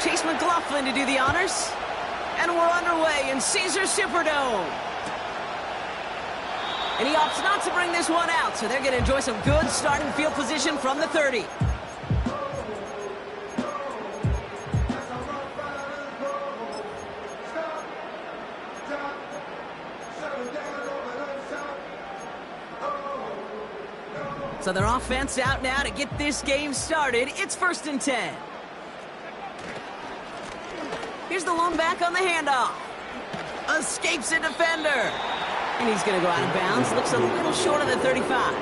Chase McLaughlin to do the honors. And we're underway in Caesar Superdome. And he opts not to bring this one out, so they're going to enjoy some good starting field position from the 30. So their offense out now to get this game started. It's 1st and 10. Here's the lone back on the handoff. Escapes a defender. And he's going to go out of bounds. Looks a little short of the 35.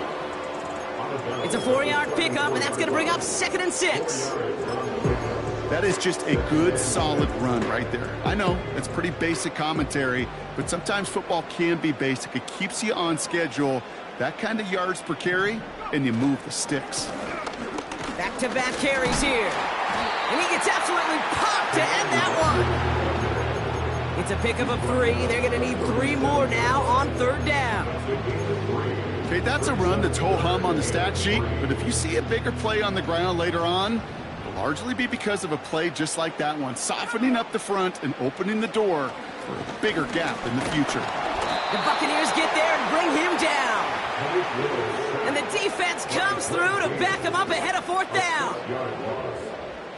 It's a 4-yard pickup, and that's going to bring up 2nd and 6. That is just a good, solid run right there. I know, it's pretty basic commentary, but sometimes football can be basic. It keeps you on schedule. That kind of yards per carry, and you move the sticks. Back-to-back carries here. And he gets absolutely popped to end that one. It's a pickup of 3. They're going to need 3 more now on 3rd down. Okay, that's a run that's ho-hum on the stat sheet, but if you see a bigger play on the ground later on, it'll largely be because of a play just like that one, softening up the front and opening the door for a bigger gap in the future. The Buccaneers get there and bring him down. And the defense comes through to back him up ahead of 4th down.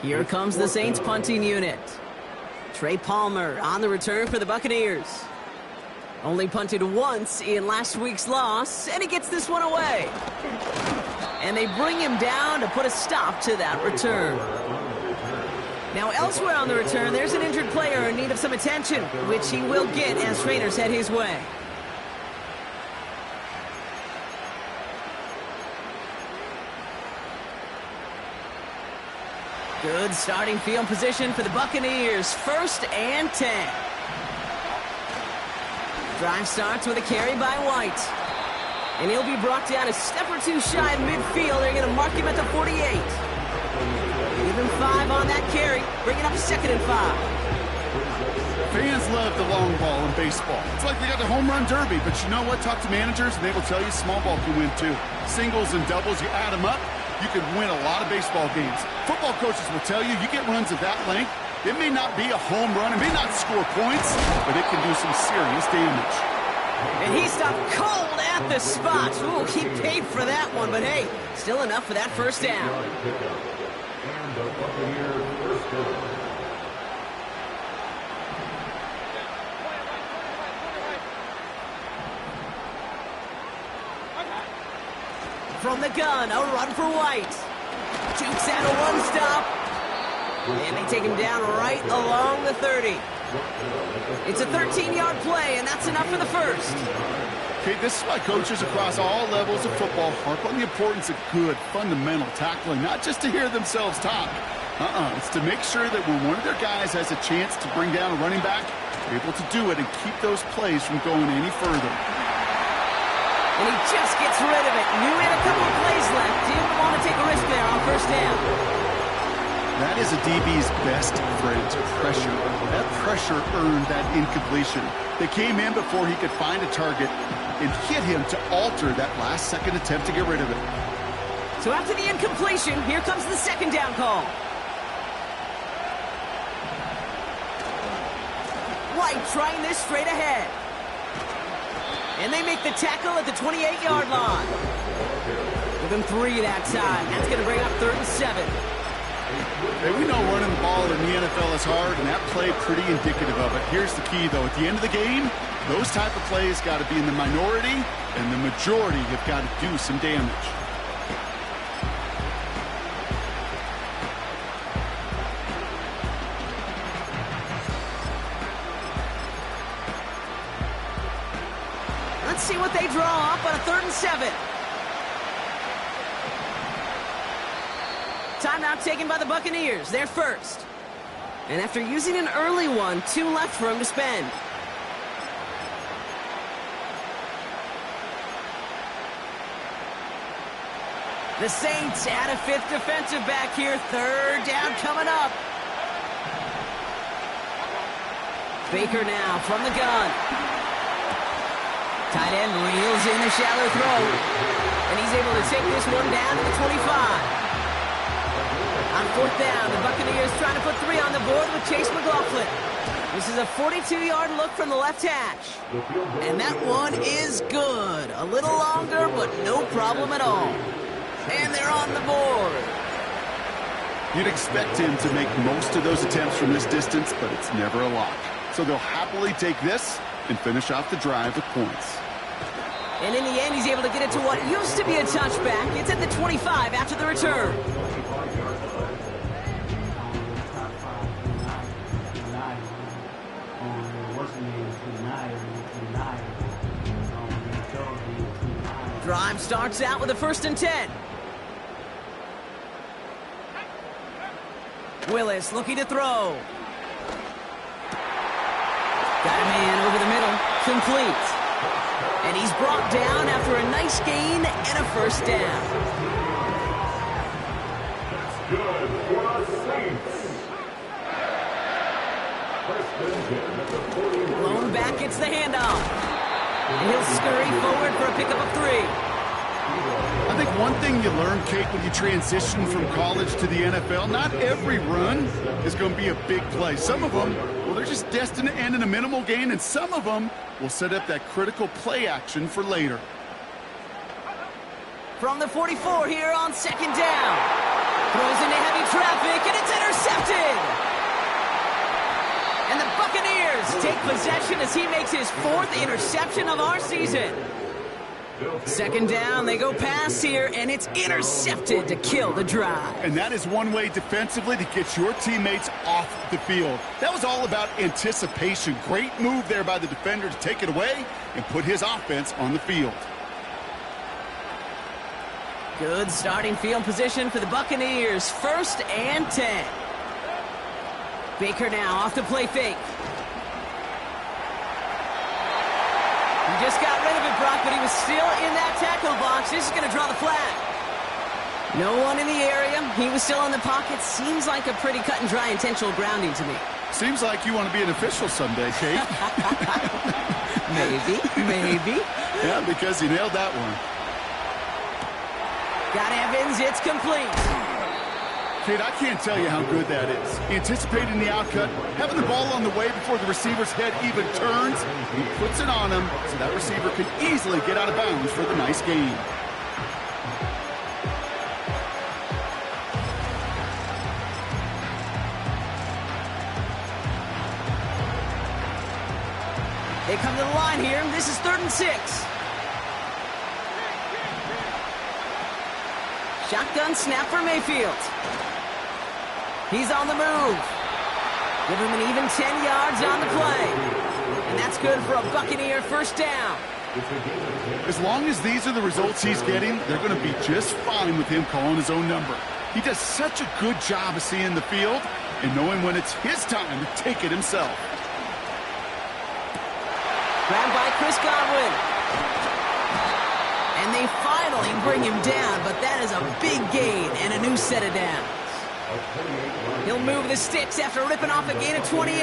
Here comes the Saints punting unit. Trey Palmer on the return for the Buccaneers. Only punted once in last week's loss, and he gets this one away. And they bring him down to put a stop to that return. Now elsewhere on the return, there's an injured player in need of some attention, which he will get as trainers head his way. Good starting field position for the Buccaneers. 1st and 10. Drive starts with a carry by White. And he'll be brought down a step or 2 shy of midfield. They're going to mark him at the 48. Give him 5 on that carry. Bring it up 2nd and 5. Fans love the long ball in baseball. It's like they got the home run derby, but you know what? Talk to managers, and they will tell you small ball can win too. Singles and doubles, you add them up, you can win a lot of baseball games. Football coaches will tell you, you get runs of that length, it may not be a home run, it may not score points, but it can do some serious damage. And he stopped cold at the spot. Ooh, he paid for that one, but hey, still enough for that 1st down. From the gun, a run for White. Jukes out a 1-stop. And they take him down right along the 30. It's a 13-yard play, and that's enough for the 1st. Okay, this is why coaches across all levels of football harp on the importance of good, fundamental tackling, not just to hear themselves talk. It's to make sure that when one of their guys has a chance to bring down a running back, they're able to do it and keep those plays from going any further. And he just gets rid of it. Knew he had a couple of plays left. Didn't want to take a risk there on 1st down. That is a DB's best friend, pressure. That pressure earned that incompletion. They came in before he could find a target and hit him to alter that last-second attempt to get rid of it. So after the incompletion, here comes the 2nd down call. White trying this straight ahead. And they make the tackle at the 28-yard line. Give him 3 that time. That's going to bring up 3rd and 7. Hey, we know running the ball in the NFL is hard, and that play pretty indicative of it. Here's the key, though. At the end of the game, those type of plays got to be in the minority, and the majority have got to do some damage. Let's see what they draw up on a 3rd and 7. Timeout taken by the Buccaneers. They're 1st. And after using an early one, 2 left for him to spend. The Saints add a 5th defensive back here. 3rd down coming up. Baker now from the gun. Tight end reels in the shallow throw. And he's able to take this one down to the 25. On fourth down, the Buccaneers trying to put 3 on the board with Chase McLaughlin. This is a 42-yard look from the left hash. And that one is good. A little longer, but no problem at all. And they're on the board. You'd expect him to make most of those attempts from this distance, but it's never a lock. So they'll happily take this and finish off the drive with points. And in the end, he's able to get it to what used to be a touchback. It's at the 25 after the return. Drive starts out with a 1st and 10. Willis looking to throw. Got a man over the middle. Complete. And he's brought down after a nice gain and a 1st down. That's good for the Saints. Blown back gets the handoff. And he'll scurry forward for a pickup of 3. I think one thing you learn, Kate, when you transition from college to the NFL, not every run is going to be a big play. Some of them, well, they're just destined to end in a minimal gain, and some of them will set up that critical play action for later. From the 44 here on 2nd down. Throws into heavy traffic, and it's intercepted! And the Buccaneers take possession as he makes his 4th interception of our season. 2nd down, they go pass here, and it's intercepted to kill the drive. And that is one way defensively to get your teammates off the field. That was all about anticipation. Great move there by the defender to take it away and put his offense on the field. Good starting field position for the Buccaneers. 1st and 10. Baker now off the play fake. He just got rid of it, Brock, but he was still in that tackle box. This is going to draw the flag. No one in the area. He was still in the pocket. Seems like a pretty cut and dry intentional grounding to me. Seems like you want to be an official someday, Kate. Maybe. Yeah, because you nailed that one. Got Evans. It's complete. Kate, I can't tell you how good that is. Anticipating the outcut, having the ball on the way before the receiver's head even turns, he puts it on him so that receiver can easily get out of bounds for the nice gain. They come to the line here. This is 3rd and 6. Shotgun snap for Mayfield. He's on the move. Give him an even 10 yards on the play. And that's good for a Buccaneer 1st down. As long as these are the results he's getting, they're going to be just fine with him calling his own number. He does such a good job of seeing the field and knowing when it's his time to take it himself. Grabbed by Chris Godwin. And they finally bring him down, but that is a big gain and a new set of downs. He'll move the sticks after ripping off a gain of 28.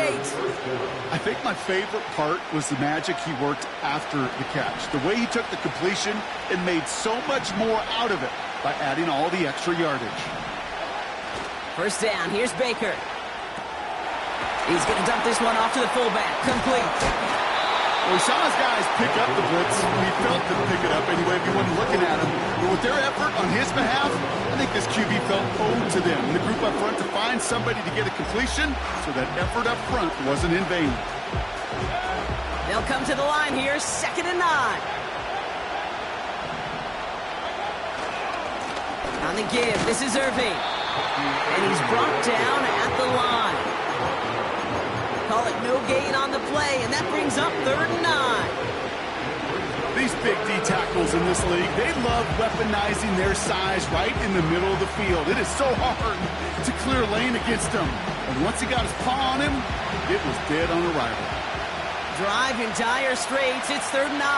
I think my favorite part was the magic he worked after the catch. The way he took the completion and made so much more out of it by adding all the extra yardage. 1st down, here's Baker. He's going to dump this one off to the fullback. Complete. Well, he saw his guys pick up the blitz, and he felt them pick it up anyway if he wasn't looking at him. But with their effort on his behalf, I think this QB felt owed to them. And the group up front to find somebody to get a completion, so that effort up front wasn't in vain. They'll come to the line here, 2nd and 9. On the give, this is Irving. And he's brought down at the line. Call it no gain on the play, and that brings up 3rd and 9. These big D tackles in this league, they love weaponizing their size right in the middle of the field. It is so hard to clear lane against them. And once he got his paw on him, it was dead on arrival. Drive in dire straits. It's 3rd and 9.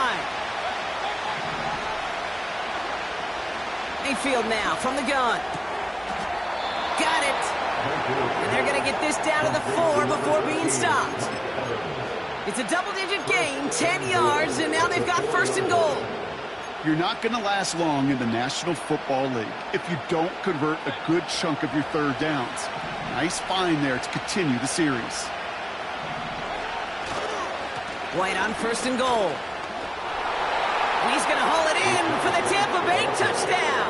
Mayfield now from the gun. Got it. And they're going to get this down to the 4 before being stopped. It's a double-digit gain, 10 yards, and now they've got 1st and goal. You're not going to last long in the National Football League if you don't convert a good chunk of your third downs. Nice find there to continue the series. White on 1st and goal. He's going to haul it in for the Tampa Bay touchdown.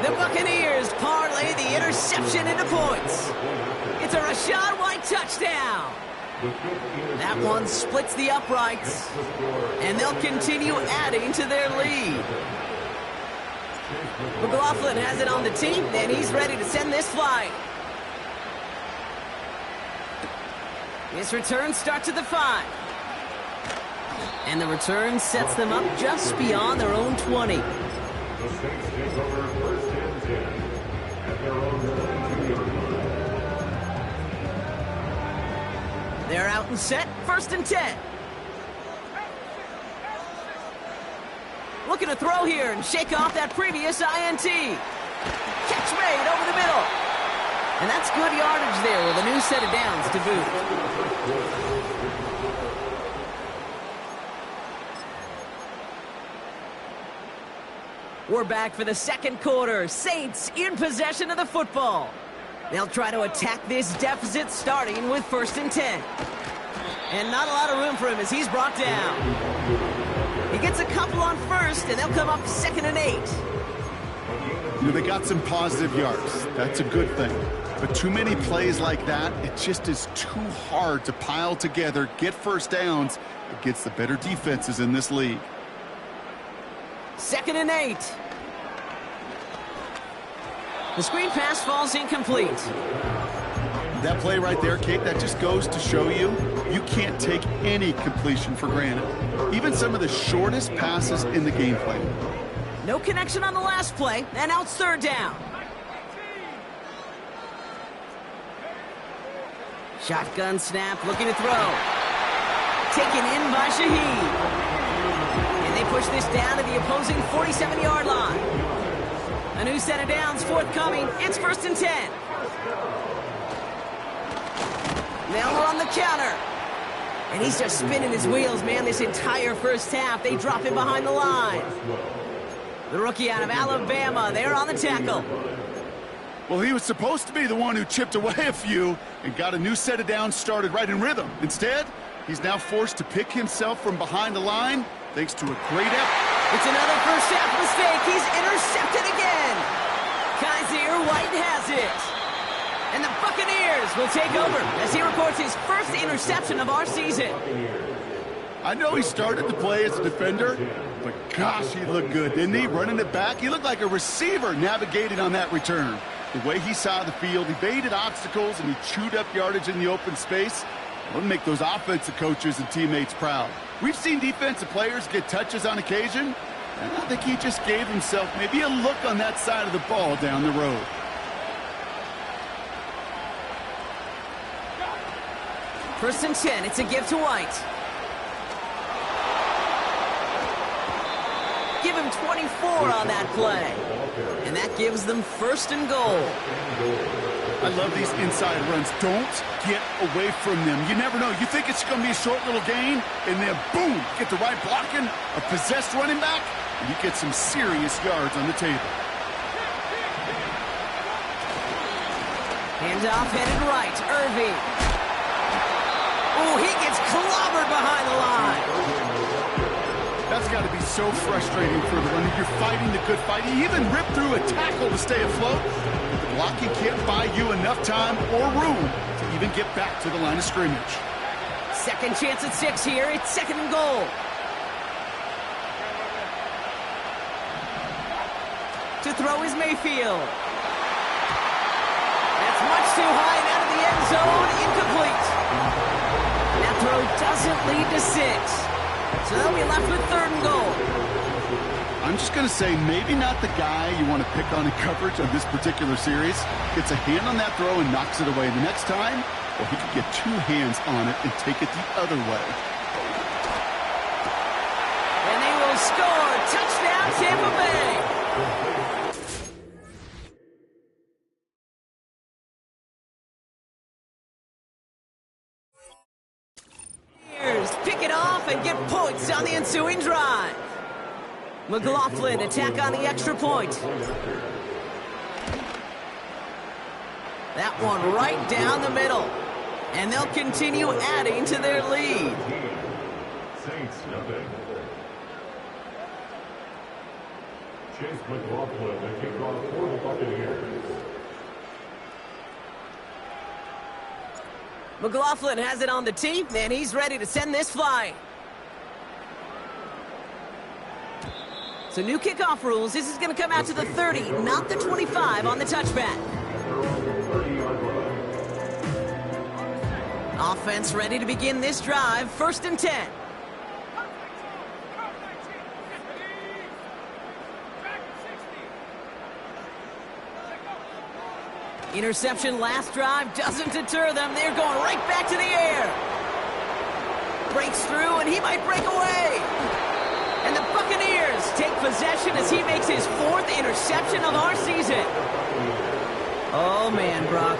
The Buccaneers parlay the interception into points. It's a Rachaad White touchdown. That one splits the uprights, and they'll continue adding to their lead. McLaughlin has it on the team, and he's ready to send this flight. This return starts at the 5. And the return sets them up just beyond their own 20. The Saints take over 1st and 10 at their own 22-yard line. They're out and set, 1st and 10. Looking to throw here and shake off that previous INT. Catch made over the middle. And that's good yardage there with a new set of downs to boot. We're back for the 2nd quarter. Saints in possession of the football. They'll try to attack this deficit starting with 1st and 10. And not a lot of room for him as he's brought down. He gets a couple on 1st, and they'll come up 2nd and 8. You know, they got some positive yards. That's a good thing. But too many plays like that, it just is too hard to pile together, get 1st downs against the better defenses in this league. 2nd and 8. The screen pass falls incomplete. That play right there, Kate, that just goes to show you, you can't take any completion for granted. Even some of the shortest passes in the game plan. No connection on the last play, and now it's 3rd down. Shotgun snap, looking to throw. Taken in by Shaheed. And they push this down to the opposing 47-yard line. A new set of downs forthcoming. It's 1st and 10. Now on the counter. And he's just spinning his wheels, man, this entire first half. They drop him behind the line. The rookie out of Alabama, they're on the tackle. Well, he was supposed to be the one who chipped away a few and got a new set of downs started right in rhythm. Instead, he's now forced to pick himself from behind the line thanks to a great effort. It's another first half mistake. He's intercepted again. Kyzir White has it. And the Buccaneers will take over as he records his first interception of our season. I know he started the play as a defender, but gosh, he looked good, didn't he? Running it back, he looked like a receiver navigating on that return. The way he saw the field, he baited obstacles, and he chewed up yardage in the open space. It would make those offensive coaches and teammates proud. We've seen defensive players get touches on occasion, and I think he just gave himself maybe a look on that side of the ball down the road. First and 10, it's a give to White. Give him 24 on that play. And that gives them 1st and goal. I love these inside runs. Don't get away from them. You never know. You think it's going to be a short little gain, and then boom, get the right blocking, a possessed running back, and you get some serious yards on the table. Handoff headed right, Irving. Oh, he gets clobbered behind the line. That's got to be so frustrating for the runner. You're fighting the good fight. You even rip through a tackle to stay afloat. But the blocking can't buy you enough time or room to even get back to the line of scrimmage. Second chance at 6 here. It's 2nd and goal. To throw is Mayfield. That's much too high and out of the end zone. Incomplete. That throw doesn't lead to 6. So they'll be left with 3rd and goal. I'm just going to say maybe not the guy you want to pick on in coverage of this particular series. Gets a hand on that throw and knocks it away the next time, or he could get 2 hands on it and take it the other way. And they will score. Touchdown, Tampa Bay. Pick it off and get points on the ensuing drive. McLaughlin attack on the extra point. That one right down the middle. And they'll continue adding to their lead. Saints nothing. Chase McLaughlin, the kickoff for the Buccaneers. McLaughlin has it on the tee, and he's ready to send this flying. So new kickoff rules. This is going to come out to the 30, not the 25 on the touchback. Offense ready to begin this drive. 1st and 10. Interception last drive doesn't deter them. They're going right back to the air. Breaks through, and he might break away. And the Buccaneers take possession as he makes his 4th interception of our season. Oh, man, Brock,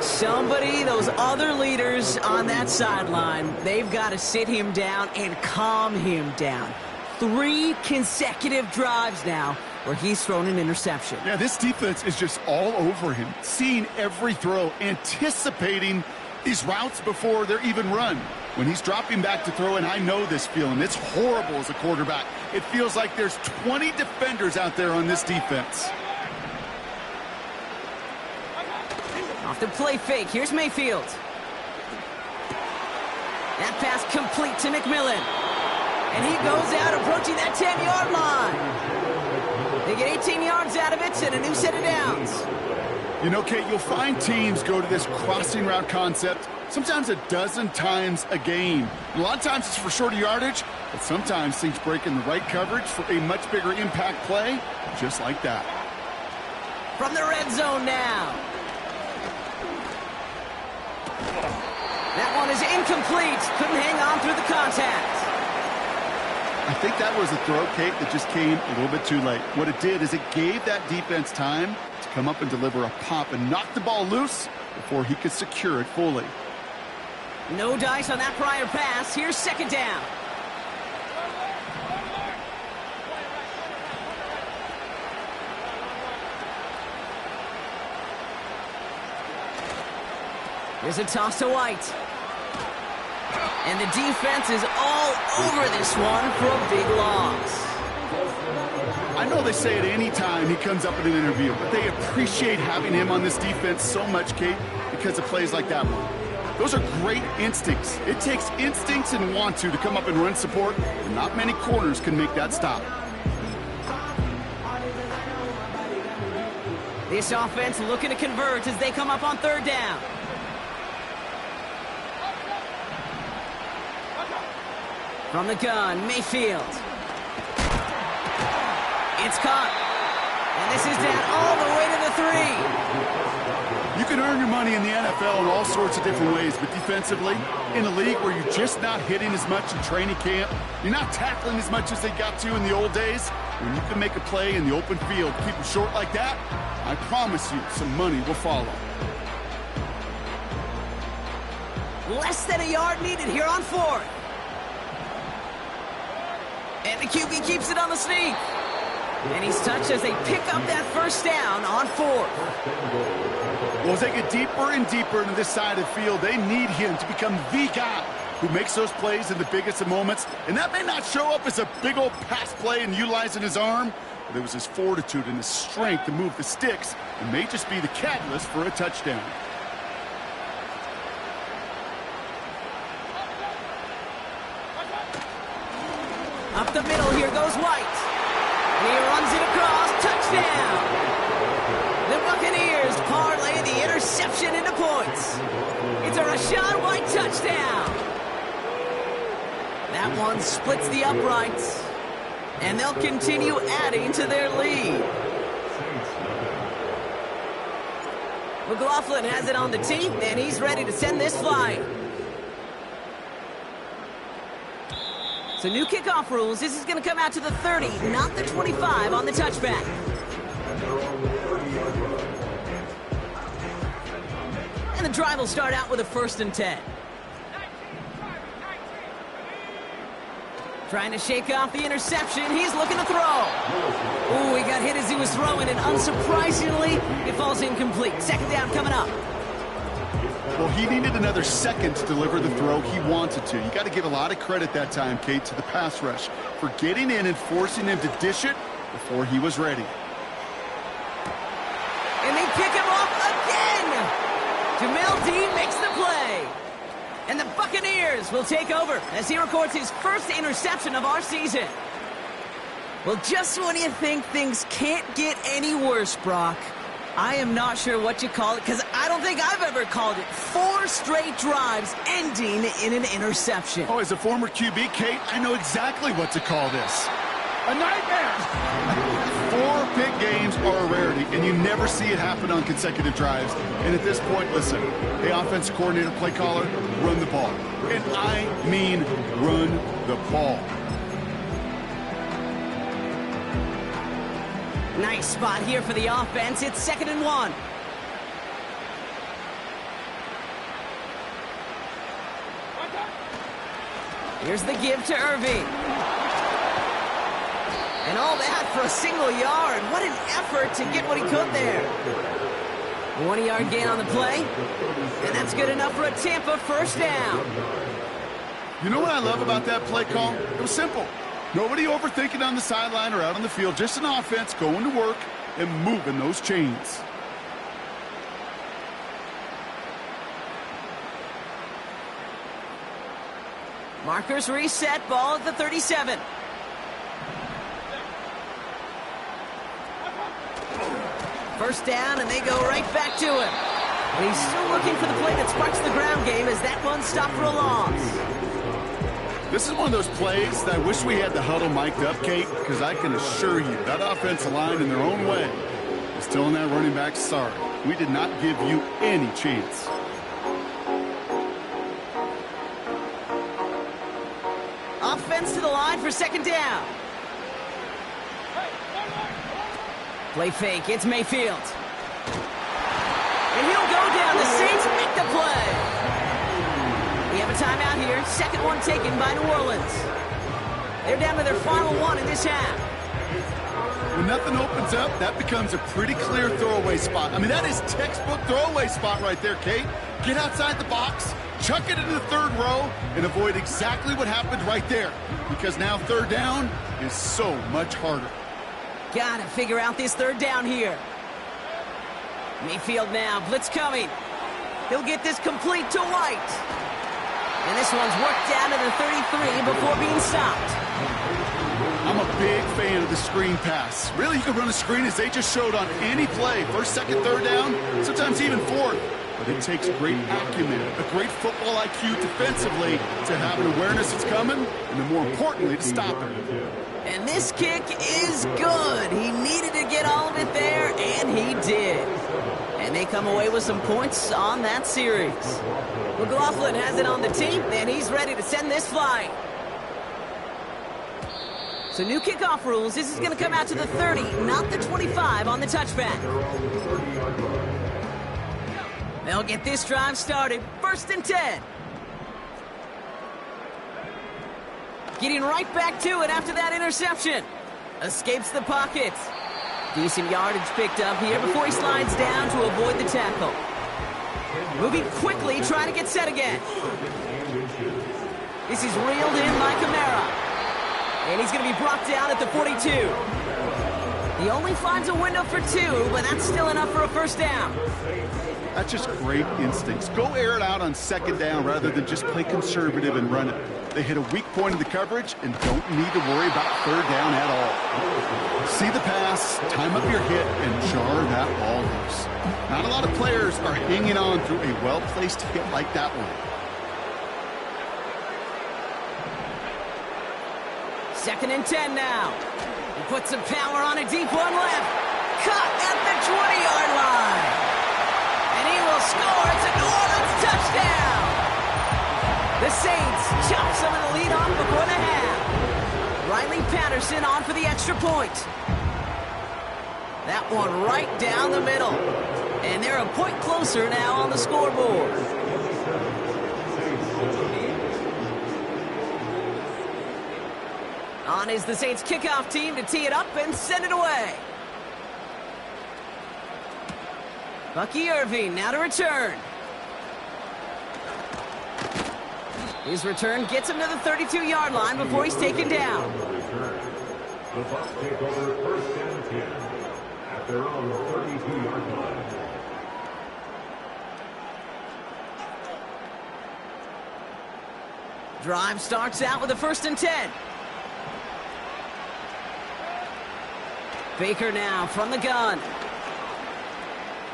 those other leaders on that sideline, they've got to sit him down and calm him down. 3 consecutive drives now where he's thrown an interception. Yeah, this defense is just all over him, seeing every throw, anticipating these routes before they're even run. When he's dropping back to throw, and I know this feeling, it's horrible as a quarterback. It feels like there's 20 defenders out there on this defense. Off the play fake, here's Mayfield. That pass complete to McMillan. And he goes out approaching that 10-yard line. They get 18 yards out of it and a new set of downs. You know, Kate, you'll find teams go to this crossing route concept sometimes a dozen times a game. A lot of times it's for shorter yardage, but sometimes things break in the right coverage for a much bigger impact play, just like that. From the red zone now. That one is incomplete. Couldn't hang on through the contact. I think that was a throw, Kate, that just came a little bit too late. What it did is it gave that defense time to come up and deliver a pop and knock the ball loose before he could secure it fully. No dice on that prior pass. Here's 2nd down. Here's a toss to White. And the defense is all over this one for a big loss. I know they say it any time he comes up in an interview, but they appreciate having him on this defense so much, Kate, because of plays like that one. Those are great instincts. It takes instincts and want to come up and run support, and not many corners can make that stop. This offense looking to convert as they come up on 3rd down. From the gun, Mayfield. It's caught. And this is down all the way to the 3. You can earn your money in the NFL in all sorts of different ways, but defensively, in a league where you're just not hitting as much in training camp, you're not tackling as much as they got to in the old days, when you can make a play in the open field, keep it short like that, I promise you some money will follow. Less than a yard needed here on 4th. And the QB keeps it on the sneak. And he's touched as they pick up that 1st down on 4th. Well, as they get deeper and deeper into this side of the field, they need him to become the guy who makes those plays in the biggest of moments. And that may not show up as a big old pass play and utilizing his arm, but it was his fortitude and his strength to move the sticks and may just be the catalyst for a touchdown. Up the middle, here goes White. And he runs it across, touchdown. The Buccaneers parlay the interception into points. It's a Rachaad White touchdown. That one splits the uprights. And they'll continue adding to their lead. McLaughlin has it on the tee, and he's ready to send this flying. So new kickoff rules. This is going to come out to the 30, not the 25 on the touchback. And the drive will start out with a 1st and 10. Trying to shake off the interception. He's looking to throw. he was throwing, and unsurprisingly, it falls incomplete. Second down coming up. Well, he needed another second to deliver the throw he wanted to. You got to give a lot of credit that time, Kate, to the pass rush for getting in and forcing him to dish it before he was ready. And they pick him off again! Jamel Dean makes the play. And the Buccaneers will take over as he records his first interception of our season. Well, just when you think things can't get any worse, Brock, I am not sure what you call it, because I don't think I've ever called it 4 straight drives ending in an interception. Oh, as a former QB, Kate, I know exactly what to call this. A nightmare! 4 pick games are a rarity, and you never see it happen on consecutive drives. And at this point, listen, hey, offense coordinator, play caller, run the ball. And I mean run the ball. Nice spot here for the offense. It's 2nd and 1. Here's the give to Irving. And all that for a single yard. What an effort to get what he could there. 1-yard gain on the play. And that's good enough for a Tampa first down. You know what I love about that play call? It was simple. Nobody overthinking on the sideline or out on the field. Just an offense going to work and moving those chains. Markers reset, ball at the 37. First down, and they go right back to him. And he's still looking for the play that sparks the ground game as that one stopped for a loss. This is one of those plays that I wish we had the huddle mic'd up, Kate, because I can assure you that offensive line in their own way is telling that running back, sorry, we did not give you any chance. Offense to the line for 2nd down. Play fake, it's Mayfield. And he'll go down. The Saints make the play. We have a timeout here. 2nd one taken by New Orleans. They're down to their final one in this half. When nothing opens up, that becomes a pretty clear throwaway spot. I mean, that is textbook throwaway spot right there, Kate. Get outside the box, chuck it into the 3rd row, and avoid exactly what happened right there. Because now 3rd down is so much harder. Gotta figure out this 3rd down here. Mayfield now, blitz coming. He'll get this complete to White. And this one's worked down to the 33 before being stopped. I'm a big fan of the screen pass. Really, you can run a screen as they just showed on any play. 1st, 2nd, 3rd down, sometimes even 4th. But it takes great acumen, a great football IQ defensively to have an awareness it's coming, and then more importantly, to stop it. And this kick is good. He needed to get all of it there, and he did. And they come away with some points on that series. McLaughlin has it on the team, and he's ready to send this flying. So new kickoff rules. This is going to come out to the 30, not the 25 on the touchback. They'll get this drive started. 1st and 10. Getting right back to it after that interception. Escapes the pocket. Decent yardage picked up here before he slides down to avoid the tackle. Moving quickly, trying to get set again. This is reeled in by Kamara. And he's going to be brought down at the 42. He only finds a window for 2, but that's still enough for a first down. That's just great instincts. Go air it out on 2nd down rather than just play conservative and run it. They hit a weak point in the coverage and don't need to worry about 3rd down at all. See the pass, time up your hit, and jar that ball loose. Not a lot of players are hanging on through a well-placed hit like that one. 2nd and 10 now. He puts some power on a deep one left. Caught at the 20-yard line. And he will score. It's a New Orleans touchdown. The Saints chop some of the lead off before the half. Riley Patterson on for the extra point. That one right down the middle. And they're a point closer now on the scoreboard. On is the Saints kickoff team to tee it up and send it away. Bucky Irving now to return. His return gets him to the 32-yard line before he's taken down. The Bucs take over first and 10 at their own 32-yard line. Drive starts out with a 1st and 10. Baker now from the gun.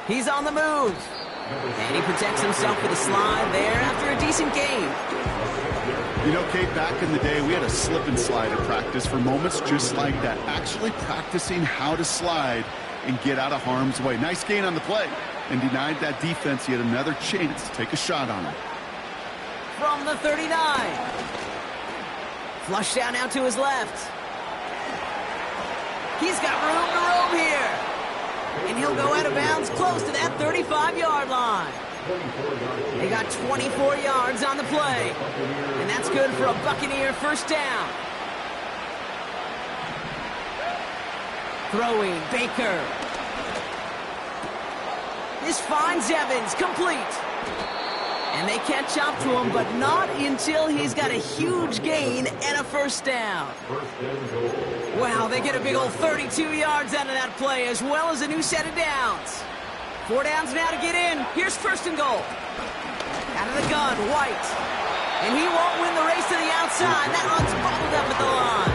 He's on the move. And he protects himself with a slide there after a decent gain. You know, Kate, back in the day, we had a slip and slide at practice for moments just like that. Actually practicing how to slide and get out of harm's way. Nice gain on the play. And denied that defense yet another chance to take a shot on him. From the 39. Flush down out to his left. He's got room to roam here. And he'll go out of bounds close to that 35-yard line. They got 24 yards on the play. And that's good for a Buccaneer first down. Throwing, Baker. This finds Evans, complete. And they catch up to him, but not until he's got a huge gain and a first down. Wow, they get a big old 32 yards out of that play, as well as a new set of downs. 4 downs now to get in. Here's 1st and goal. Out of the gun, White. And he won't win the race to the outside. That one's bubbled up at the line.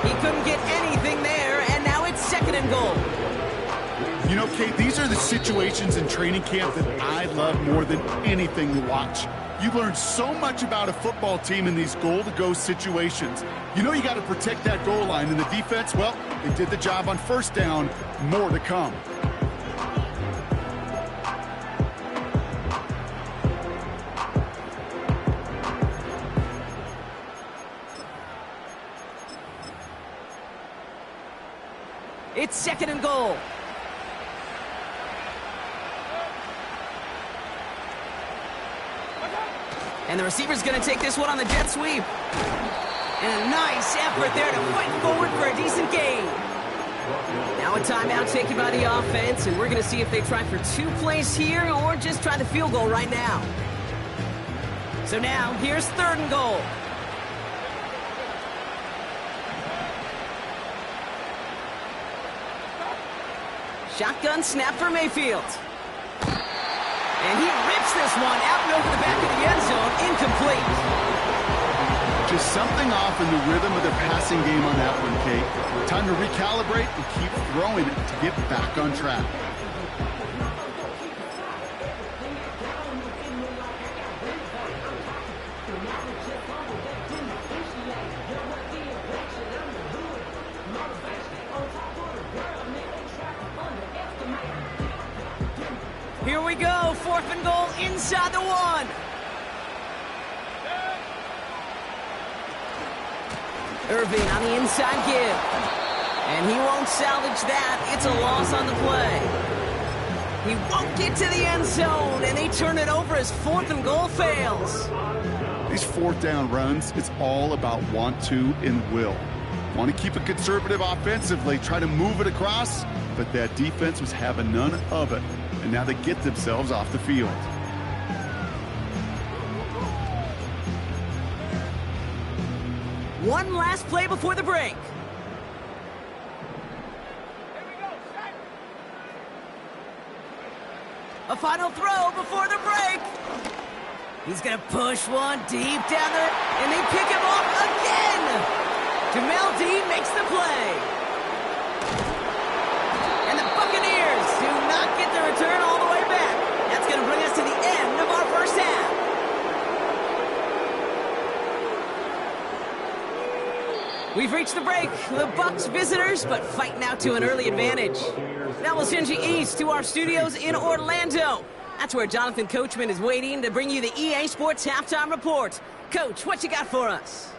He couldn't get anything there, and now it's 2nd and goal. You know, Kate, these are the situations in training camp that I love more than anything to watch. You learn so much about a football team in these goal-to-go situations. You know you got to protect that goal line, and the defense, well, they did the job on 1st down. More to come. It's 2nd and goal. And the receiver's going to take this one on the jet sweep. And a nice effort there to fight forward for a decent gain. Now a timeout taken by the offense, and we're going to see if they try for 2 plays here or just try the field goal right now. So now, here's 3rd and goal. Shotgun snap for Mayfield. And he rips this one out and over the back of the end zone, incomplete. Just something off in the rhythm of their passing game on that one, Kate. Time to recalibrate and keep throwing it to get back on track. Here we go, 4th and goal inside the 1. Irving on the inside give. And he won't salvage that. It's a loss on the play. He won't get to the end zone, and they turn it over as 4th and goal fails. These 4th down runs, it's all about want to and will. Want to keep it conservative offensively, try to move it across, but that defense was having none of it. And now they get themselves off the field. One last play before the break. A final throw before the break. He's going to push one deep down there, and they pick him off again. Jamel Dean makes the play. And the Buccaneers do not get the return all the way back. That's going to bring us to the end of our first half. We've reached the break. The Bucs visitors, but fighting out to an early advantage. Now we'll send you east to our studios in Orlando. That's where Jonathan Coachman is waiting to bring you the EA Sports Halftime Report. Coach, what you got for us?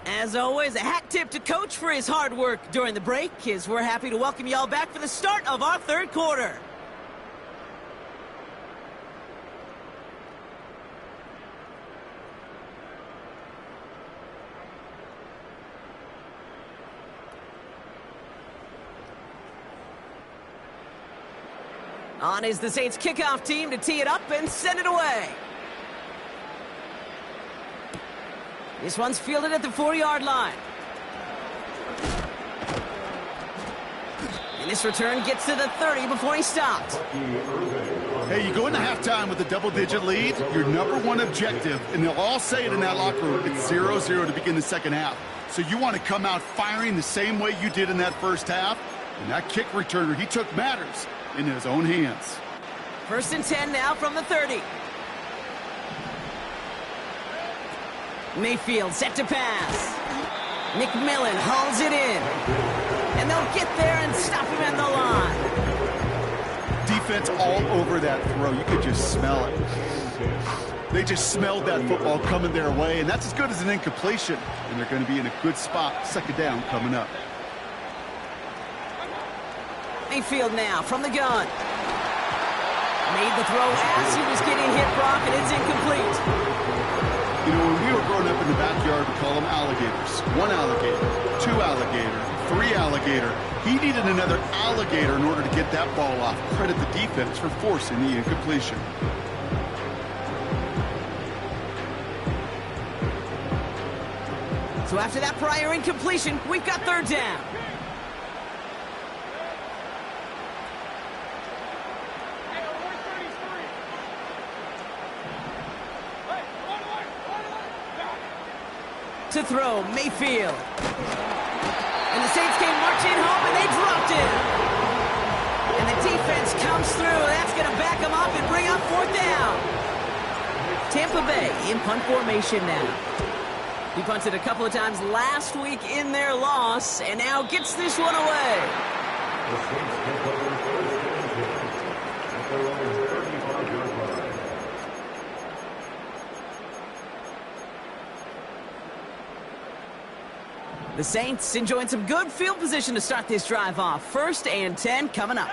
As always, a hat tip to Coach for his hard work during the break, as we're happy to welcome y'all back for the start of our third quarter. On is the Saints kickoff team to tee it up and send it away. This one's fielded at the 4-yard line. And this return gets to the 30 before he stopped. Hey, you go into halftime with a double-digit lead, your number one objective, and they'll all say it in that locker room, it's 0-0 to begin the second half. So you want to come out firing the same way you did in that first half. And that kick returner, he took matters into his own hands. 1st and 10 now from the 30. Mayfield set to pass. McMillan hauls it in. And they'll get there and stop him at the line. Defense all over that throw. You could just smell it. They just smelled that football coming their way, and that's as good as an incompletion. And they're going to be in a good spot. Second down coming up. Mayfield now from the gun. Made the throw as he was getting hit, Brock, and it's incomplete. You know, when we were growing up in the backyard, we call them alligators. 1 alligator, 2 alligator, 3 alligator. He needed another alligator in order to get that ball off. Credit the defense for forcing the incompletion. So after that prior incompletion, we've got 3rd down. To throw, Mayfield. And the Saints came marching home, and they dropped it. And the defense comes through. That's going to back them up and bring up 4th down. Tampa Bay in punt formation now. He punted a couple of times last week in their loss, and now gets this one away. The Saints take over 1st and 10 at their own 35-yard line. The Saints enjoying some good field position to start this drive off. 1st and 10 coming up.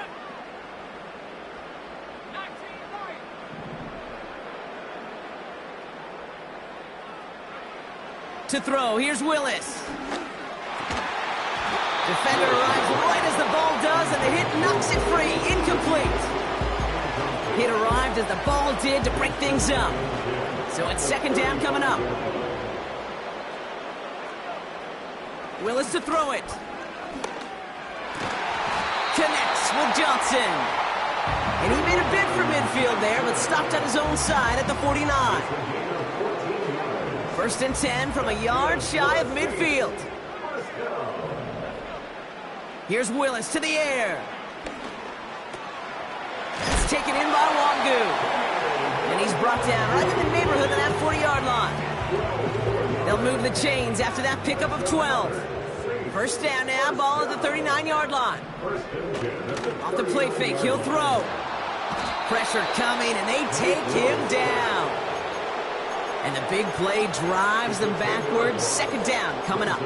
To throw, here's Willis. Defender arrives right as the ball does, and the hit knocks it free. Incomplete. Hit arrived as the ball did to break things up. So it's 2nd down coming up. Willis to throw it. Connects with Johnson. And he made a bid for midfield there, but stopped on his own side at the 49. 1st and 10 from a yard shy of midfield. Here's Willis to the air. It's taken in by Wangu. And he's brought down right in the neighborhood of that 40-yard line. They'll move the chains after that pickup of 12. 1st down now, ball at the 39-yard line. Off the play fake, he'll throw. Pressure coming, and they take him down. And the big play drives them backwards. 2nd down coming up.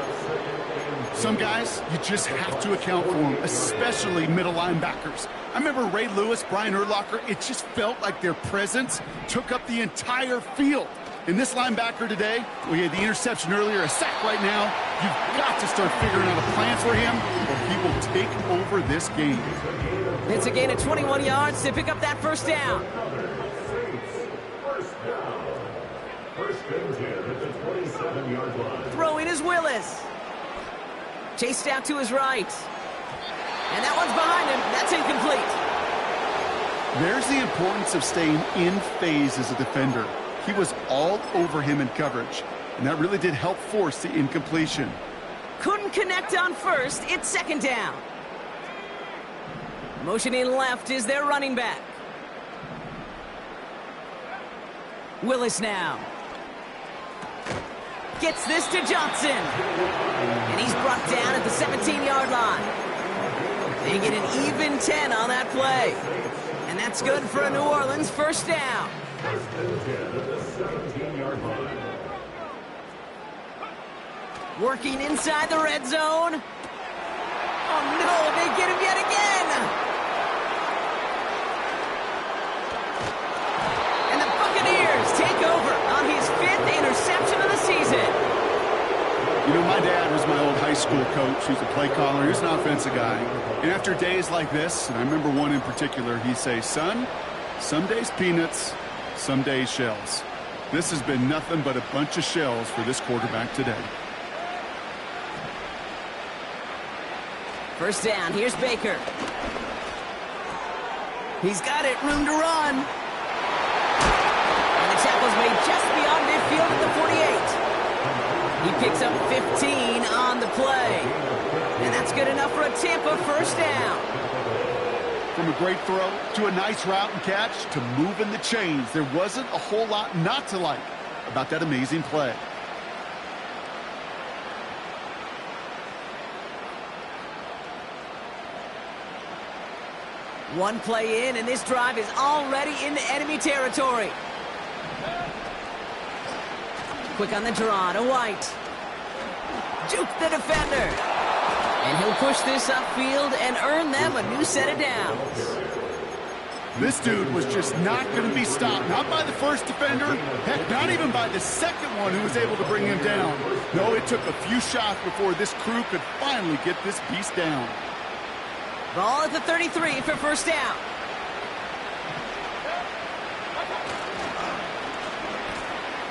Some guys, you just have to account for them, especially middle linebackers. I remember Ray Lewis, Brian Urlacher, it just felt like their presence took up the entire field. And this linebacker today, we had the interception earlier, a sack right now. You've got to start figuring out a plan for him, or he will take over this game. It's a gain of 21 yards to pick up that 1st down. 1st and 10 at the 27-yard line. Throwing is Willis. Chased out to his right. And that one's behind him. That's incomplete. There's the importance of staying in phase as a defender. He was all over him in coverage, and that really did help force the incompletion. Couldn't connect on 1st. It's 2nd down. Motioning left is their running back. Willis now. Gets this to Johnson. And he's brought down at the 17-yard line. They get an even 10 on that play. And that's good for a New Orleans 1st down. 1st and 10 at the 17-yard line. Working inside the red zone. Oh no, they get him yet again. And the Buccaneers take over on his 5th interception of the season. You know, my dad was my old high school school coach. He's a play caller. He's an offensive guy. And after days like this, and I remember one in particular, he'd say, son, some days peanuts, some days shells. This has been nothing but a bunch of shells for this quarterback today. First down, here's Baker. He's got it, room to run. And the tackle's made just beyond midfield at the 48. He picks up 15 on the play. And that's good enough for a Tampa first down. From a great throw to a nice route and catch to moving the chains, there wasn't a whole lot not to like about that amazing play. One play in, and this drive is already into enemy territory. Quick on the draw to White. Juke the defender. And he'll push this upfield and earn them a new set of downs. This dude was just not going to be stopped. Not by the first defender. Heck, not even by the second one who was able to bring him down. No, it took a few shots before this crew could finally get this beast down. Ball at the 33 for first down.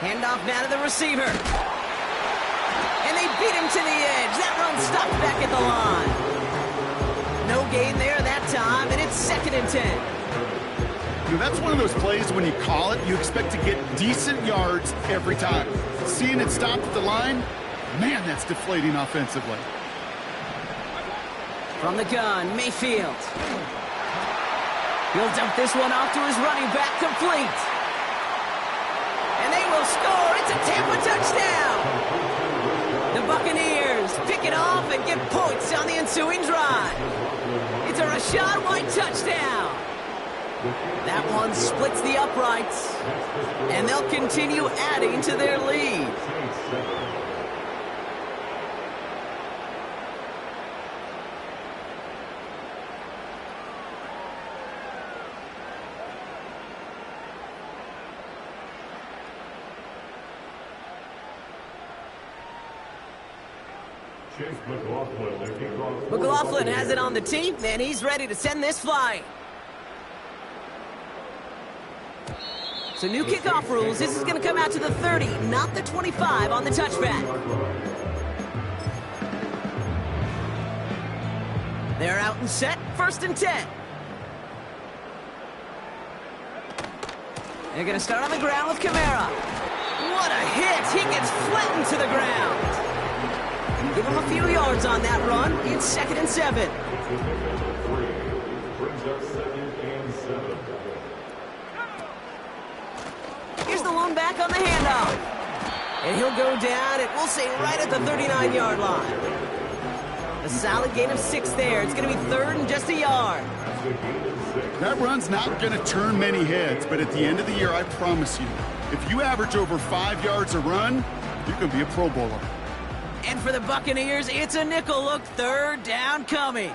Handoff now to the receiver. And they beat him to the edge. That run stopped back at the line. No gain there that time, and it's 2nd and 10. You know, that's one of those plays when you call it, you expect to get decent yards every time. Seeing it stopped at the line, man, that's deflating offensively. From the gun, Mayfield. He'll dump this one off to his running back, complete. And they will score. It's a Tampa touchdown. The Buccaneers pick it off and get points on the ensuing drive. It's a Rachaad White touchdown. That one splits the uprights, and they'll continue adding to their lead. McLaughlin has it on the tee, and he's ready to send this flying. So new kickoff rules. This is going to come out to the 30, not the 25 on the touchback. They're out and set. 1st and 10. They're going to start on the ground with Kamara. What a hit. He gets flattened to the ground. Give him a few yards on that run. It's 2nd and 7. Here's the lone back on the handoff. And he'll go down, and we'll say right at the 39-yard line. A solid gain of 6 there. It's going to be 3rd and just a yard. That run's not going to turn many heads, but at the end of the year, I promise you, if you average over 5 yards a run, you can be a Pro Bowler. And for the Buccaneers, it's a nickel look. 3rd down coming.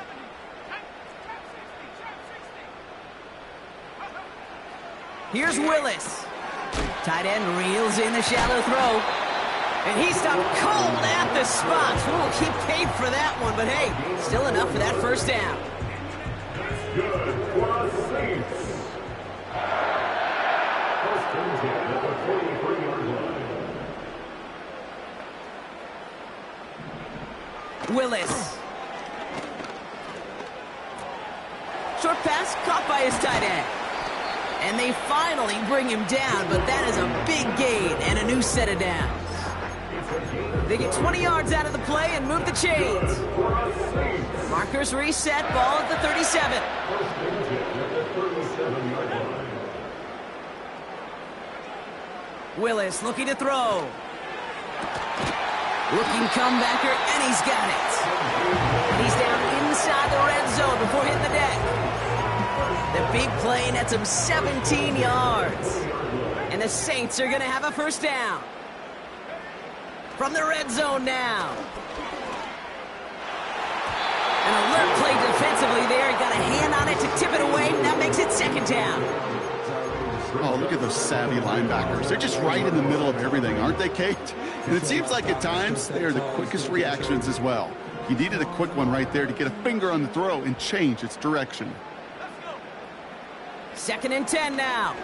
Here's Willis. Tight end reels in the shallow throw. And he stopped cold at the spot. We'll keep paid for that one, but hey, still enough for that first down. Good for the Saints. 1st and 10 at the 43-yard line. Willis. Short pass caught by his tight end. And they finally bring him down, but that is a big gain and a new set of downs. They get 20 yards out of the play and move the chains. Markers reset, ball at the 37. Willis looking to throw. Looking comebacker, and he's got it. And he's down inside the red zone before hitting the deck. The big play nets him 17 yards. And the Saints are going to have a first down. From the red zone now. An alert play defensively there. He got a hand on it to tip it away, and that makes it 2nd down. Oh, look at those savvy linebackers. They're just right in the middle of everything, aren't they, Kate? And it seems like at times they are the quickest reactions as well. He needed a quick one right there to get a finger on the throw and change its direction. 2nd and 10 now.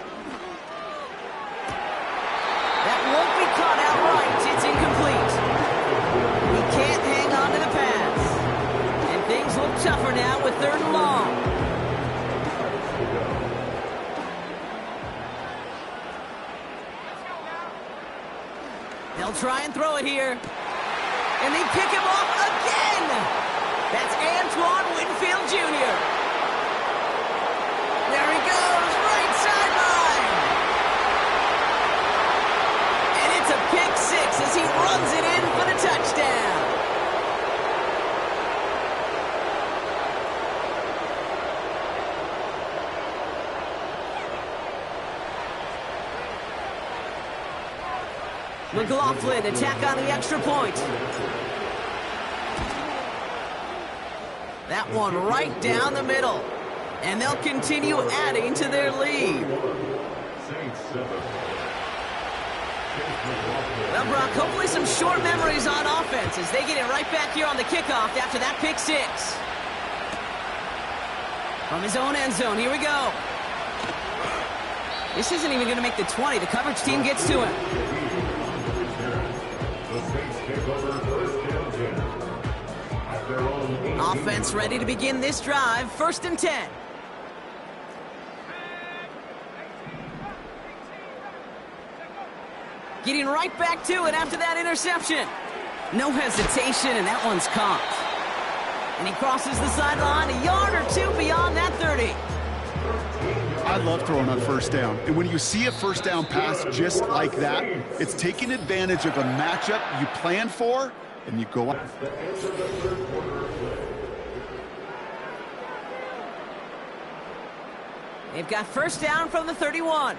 That won't be caught outright. It's incomplete. He can't hang on to the pass. And things look tougher now with 3rd and long. They'll try and throw it here. And they pick him off again. That's Antoine Winfield Jr. There he goes, right sideline. And it's a pick 6 as he runs it in for the touchdown. McLaughlin attack on the extra point. That one right down the middle. And they'll continue adding to their lead. Well, Brock, hopefully some short memories on offense as they get it right back here on the kickoff after that pick 6. From his own end zone, here we go. This isn't even going to make the 20. The coverage team gets to him. Offense ready to begin this drive. 1st and 10. Getting right back to it after that interception. No hesitation, and that one's caught. And he crosses the sideline a yard or 2 beyond that 30. I love throwing on 1st down. And when you see a 1st down pass just like that, it's taking advantage of a matchup you planned for, and you go up. They've got 1st down from the 31.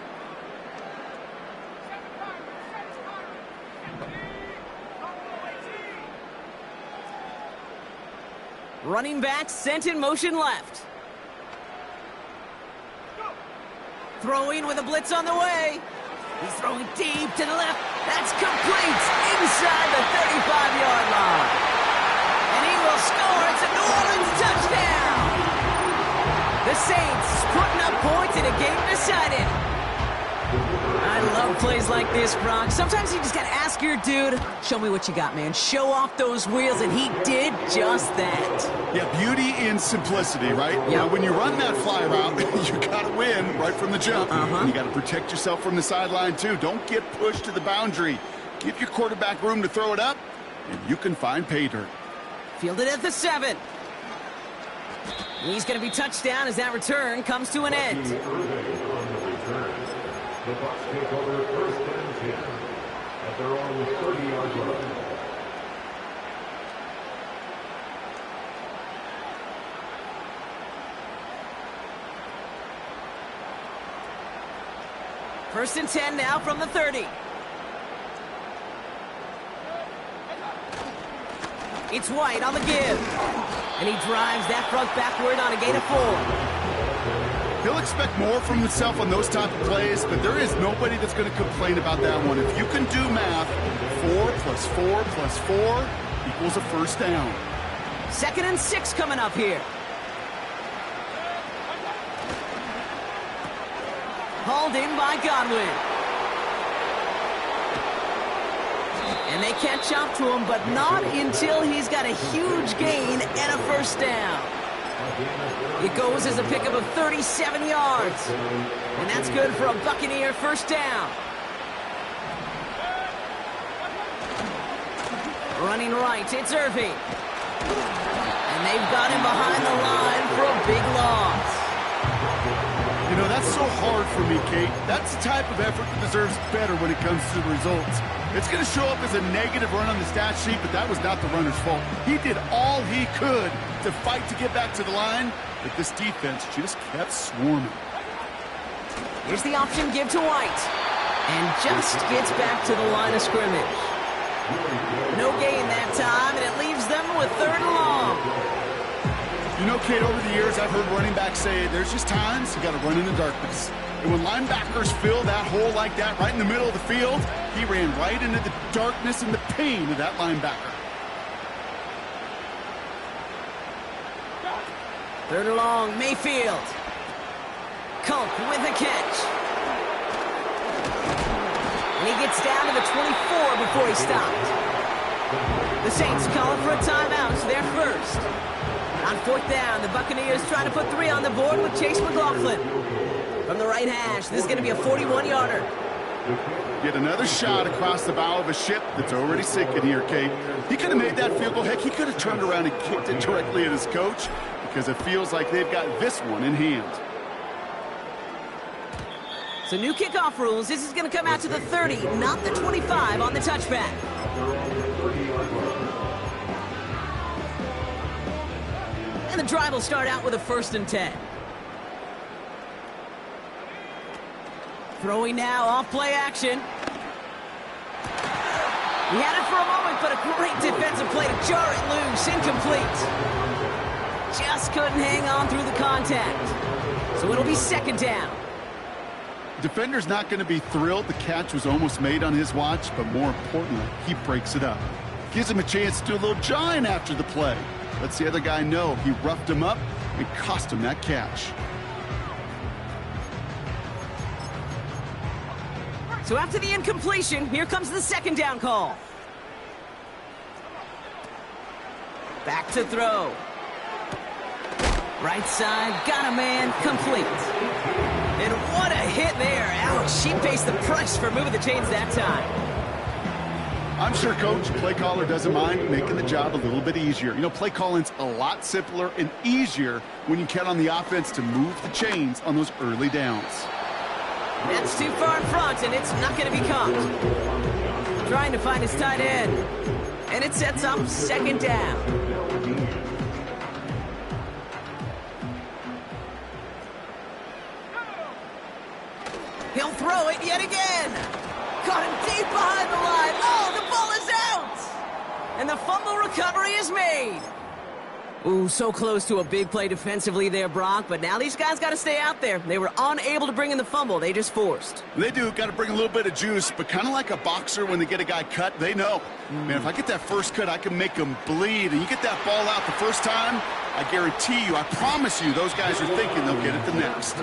Running back sent in motion left. Throwing with a blitz on the way. He's throwing deep to the left. That's complete inside the 35-yard line. And he will score. It's a New Orleans touchdown. The Saints putting up points in a game decided. I love plays like this, Brock. Sometimes you just got to ask your dude, show me what you got, man. Show off those wheels, and he did just that. Yeah, beauty in simplicity, right? Yep. Now, when you run that fly route, you got to win right from the jump. And you got to protect yourself from the sideline, too. Don't get pushed to the boundary. Give your quarterback room to throw it up, and you can find pay dirt. Fielded at the 7. He's going to be touchdown as that return comes to an end. The Bucs take over 1st and 10 at their own 30-yard line. First and 10 now from the 30. It's White on the give. And he drives that front backward on a gain of 4. He'll expect more from himself on those type of plays, but there is nobody that's going to complain about that one. If you can do math, 4 plus 4 plus 4 equals a 1st down. 2nd and 6 coming up here. Hauled in by Godwin. And they catch up to him, but not until he's got a huge gain and a 1st down. It goes as a pickup of 37 yards. And that's good for a Buccaneer 1st down. Running right, it's Irving. And they've got him behind the line for a big loss. You know, that's so hard for me, Kate. That's the type of effort that deserves better when it comes to the results. It's going to show up as a negative run on the stat sheet, but that was not the runner's fault. He did all he could to fight to get back to the line, but this defense just kept swarming. Here's the option give to White. And just gets back to the line of scrimmage. No gain that time, and it leaves them with 3rd and long. You know, Kate, over the years, I've heard running backs say there's just times you got to run in the darkness. And when linebackers fill that hole like that right in the middle of the field, he ran right into the darkness and the pain of that linebacker. Third and long, Mayfield. Culp with a catch. And he gets down to the 24 before he stopped. The Saints calling for a timeout, so they're first. On fourth down, the Buccaneers trying to put 3 on the board with Chase McLaughlin. From the right hash, this is going to be a 41-yarder. Yet another shot across the bow of a ship that's already sinking here, Kate. He could have made that field goal. Heck, he could have turned around and kicked it directly at his coach because it feels like they've got this one in hand. So new kickoff rules. This is going to come out to the 30, not the 25 on the touchback. And the drive will start out with a 1st and 10. Throwing now, off play action. He had it for a moment, but a great defensive play to jar it loose, incomplete. Just couldn't hang on through the contact. So it'll be 2nd down. Defender's not going to be thrilled the catch was almost made on his watch, but more importantly, he breaks it up. Gives him a chance to do a little jawing after the play. Lets the other guy know he roughed him up and cost him that catch. So after the incompletion, here comes the 2nd down call. Back to throw. Right side, got a man, complete. And what a hit there. Ouch, she pays the price for moving the chains that time. I'm sure Coach, play caller, doesn't mind making the job a little bit easier. You know, play calling's a lot simpler and easier when you count on the offense to move the chains on those early downs. That's too far in front, and it's not going to be caught. Trying to find his tight end. And it sets up 2nd down. He'll throw it yet again. Caught him deep behind the line. Oh, the ball is out. And the fumble recovery is made. Ooh, so close to a big play defensively there, Brock, but now these guys got to stay out there. They were unable to bring in the fumble. They just forced. They do. Got to bring a little bit of juice, but kind of like a boxer when they get a guy cut, they know. Man, if I get that first cut, I can make him bleed. And you get that ball out the first time, I guarantee you, I promise you, those guys are thinking they'll get it the next.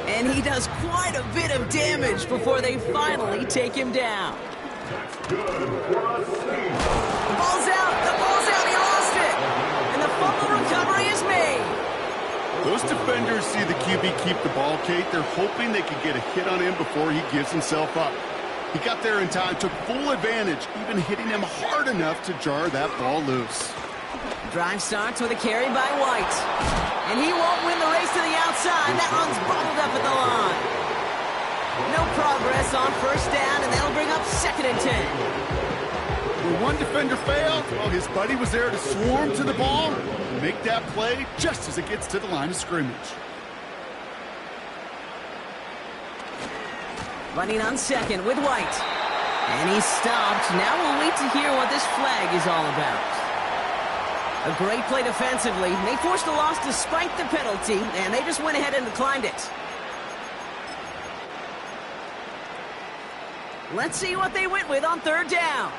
And he does quite a bit of damage before they finally take him down. The ball's out. The ball's out. He lost it. And the fumble recovery is made. Those defenders see the QB keep the ball, Kate. They're hoping they can get a hit on him before he gives himself up. He got there in time, took full advantage, even hitting him hard enough to jar that ball loose. Drive starts with a carry by White. And he won't win the race to the outside. That one's bottled up at the line. No progress on 1st down, and that'll bring up 2nd and 10. When one defender failed, well, his buddy was there to swarm to the ball, make that play just as it gets to the line of scrimmage. Running on 2nd with White. And he's stopped. Now we'll wait to hear what this flag is all about. A great play defensively. They forced a loss despite the penalty, and they just went ahead and declined it. Let's see what they went with on 3rd down.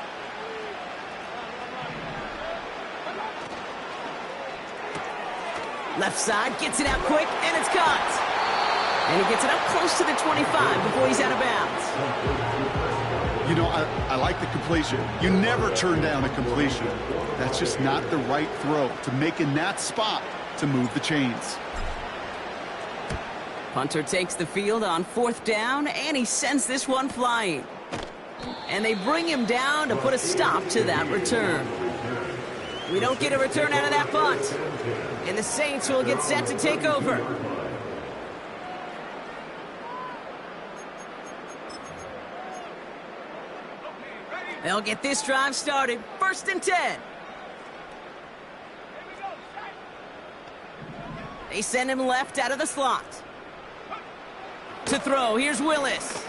Left side, gets it out quick, and it's caught. And he gets it up close to the 25 before he's out of bounds. You know, I like the completion. You never turn down a completion. That's just not the right throw to make in that spot to move the chains. Punter takes the field on 4th down, and he sends this one flying. And they bring him down to put a stop to that return. We don't get a return out of that punt. And the Saints will get set to take over. They'll get this drive started. 1st and 10. They send him left out of the slot. To throw, here's Willis.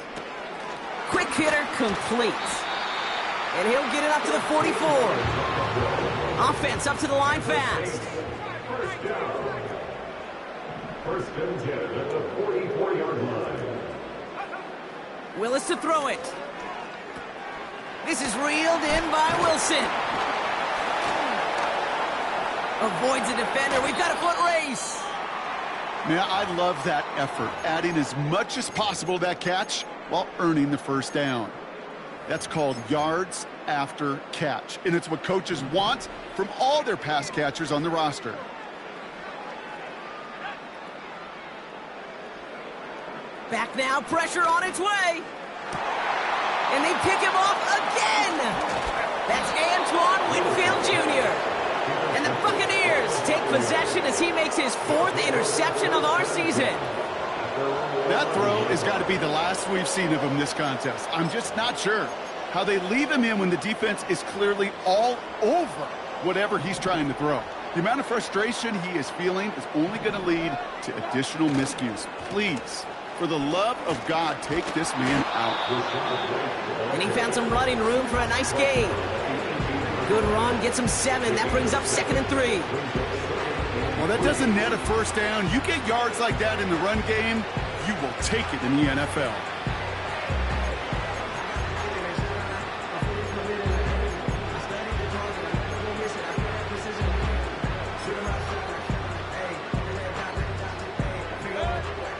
Quick hitter complete. And he'll get it up to the 44. Offense up to the line fast. 1st and 10 at the 44-yard line. Willis to throw it. This is reeled in by Wilson. Avoids a defender. We've got a foot race. Man, I love that effort, adding as much as possible to that catch while earning the first down. That's called yards after catch, and it's what coaches want from all their pass catchers on the roster. Back now, pressure on its way. And they pick him off again. That's Antoine Winfield Jr. And the Buccaneers take possession as he makes his 4th interception of our season. That throw has got to be the last we've seen of him this contest. I'm just not sure how they leave him in when the defense is clearly all over whatever he's trying to throw. The amount of frustration he is feeling is only going to lead to additional miscues. Please, for the love of God, take this man out. And he found some running room for a nice gain. Good run, gets him 7. That brings up 2nd and 3. Well, that doesn't net a first down. You get yards like that in the run game, you will take it in the NFL.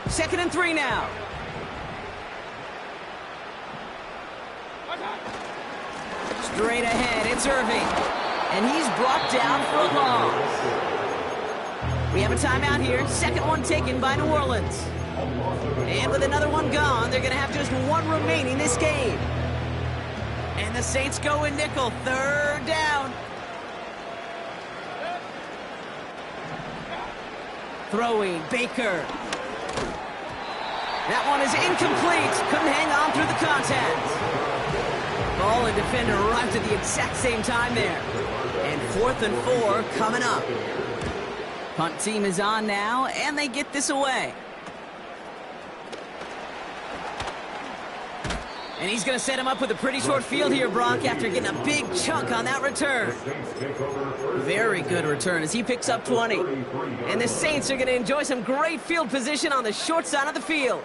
Second and 3 now. Straight ahead, it's Irving. And he's brought down for a loss. We have a timeout here. Second one taken by New Orleans. And with another one gone, they're going to have just one remaining this game. And the Saints go in nickel. 3rd down. Throwing, Baker. That one is incomplete. Couldn't hang on through the contact. Ball and defender arrived at the exact same time there. And 4th and 4 coming up. Punt team is on now, and they get this away. And he's going to set him up with a pretty short field here, Brock, after getting a big chunk on that return. Very good return as he picks up 20. And the Saints are going to enjoy some great field position on the short side of the field.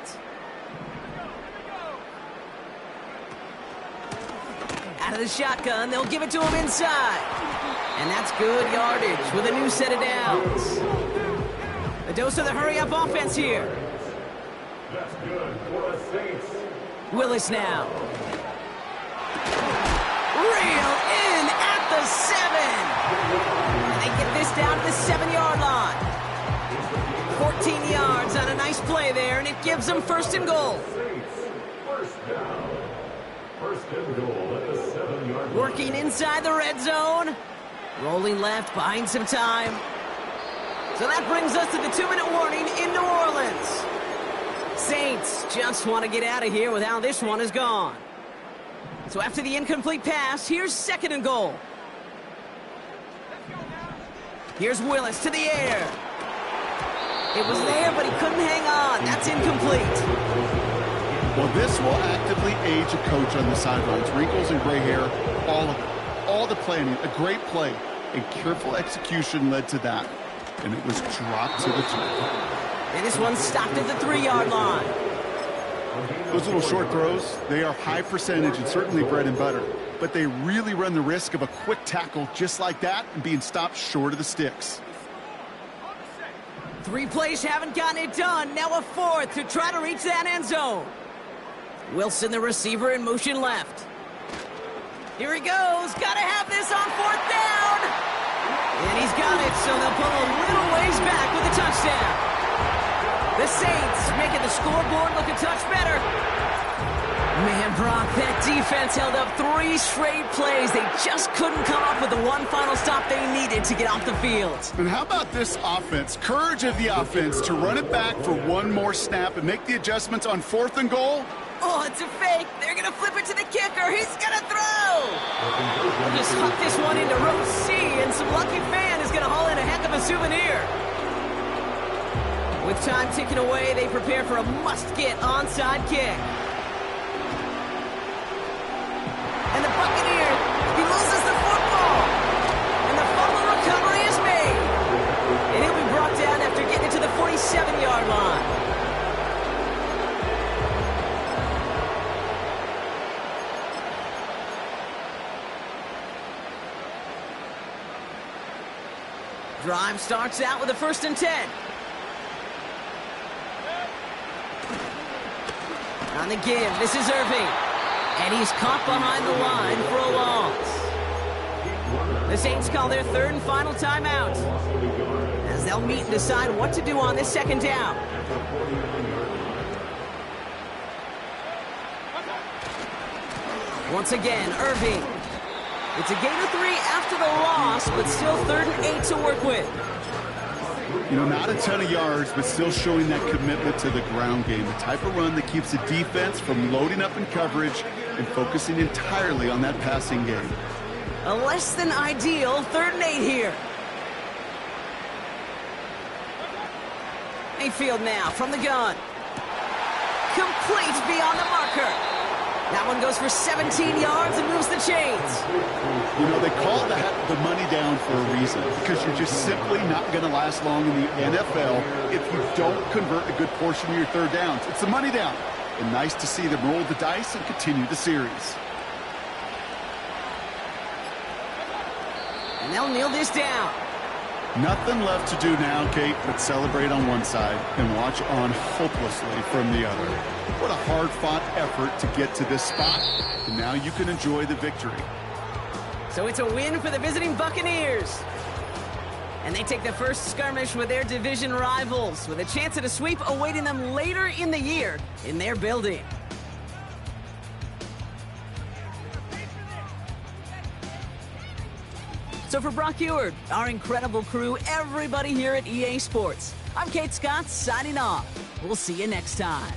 Out of the shotgun, they'll give it to him inside. And that's good yardage with a new set of downs. A dose of the hurry-up offense here. That's good for the Saints. Willis now. Reel in at the 7. And they get this down to the 7-yard line. 14 yards on a nice play there, and it gives them 1st and goal. First down. 1st and goal at the 7-yard line. Working inside the red zone. Rolling left, buying some time. So that brings us to the 2-minute warning in New Orleans. Saints just want to get out of here with how this one is gone. So after the incomplete pass, here's 2nd and goal. Here's Willis to the air. It was there, but he couldn't hang on. That's incomplete. Well, this will actively age a coach on the sidelines. Wrinkles and gray hair, all of it. All the planning, a great play, and careful execution led to that. And it was dropped to the turf. And this one stopped at the 3-yard line. Those little short throws, they are high percentage and certainly bread and butter. But they really run the risk of a quick tackle just like that and being stopped short of the sticks. 3 plays haven't gotten it done. Now a 4th to try to reach that end zone. Wilson, the receiver, in motion left. Here he goes. Got to have this on 4th down. And he's got it, so they'll pull a little ways back with a touchdown. The Saints making the scoreboard look a touch better. Man, Brock, that defense held up 3 straight plays. They just couldn't come up with the one final stop they needed to get off the field. And how about this offense? Courage of the offense to run it back for one more snap and make the adjustments on 4th and goal. Oh, it's a fake. They're going to flip it to the kicker. He's going to throw. We'll just huck this one into row C, and some lucky fan is going to haul in a heck of a souvenir. With time ticking away, they prepare for a must-get onside kick. And the Buccaneer, he loses the football. And the fumble recovery is made. And he'll be brought down after getting it to the 47-yard line. Drive starts out with a 1st and 10. On the give, this is Irving. And he's caught behind the line for a loss. The Saints call their 3rd and final timeout, as they'll meet and decide what to do on this 2nd down. Once again, Irving. It's a gain of 3 after the loss, but still 3rd and 8 to work with. You know, not a ton of yards, but still showing that commitment to the ground game. The type of run that keeps the defense from loading up in coverage and focusing entirely on that passing game. A less than ideal 3rd and 8 here. Mayfield now from the gun. Complete beyond the marker. That one goes for 17 yards and moves the chains. You know, they call the money down for a reason, because you're just simply not going to last long in the NFL if you don't convert a good portion of your 3rd downs. It's the money down. And nice to see them roll the dice and continue the series. And they'll kneel this down. Nothing left to do now, Kate, but celebrate on one side and watch on hopelessly from the other. What a hard-fought effort to get to this spot, and now you can enjoy the victory. So it's a win for the visiting Buccaneers. And they take the first skirmish with their division rivals, with a chance at a sweep awaiting them later in the year in their building. So for Brock Huard, our incredible crew, everybody here at EA Sports, I'm Kate Scott signing off. We'll see you next time.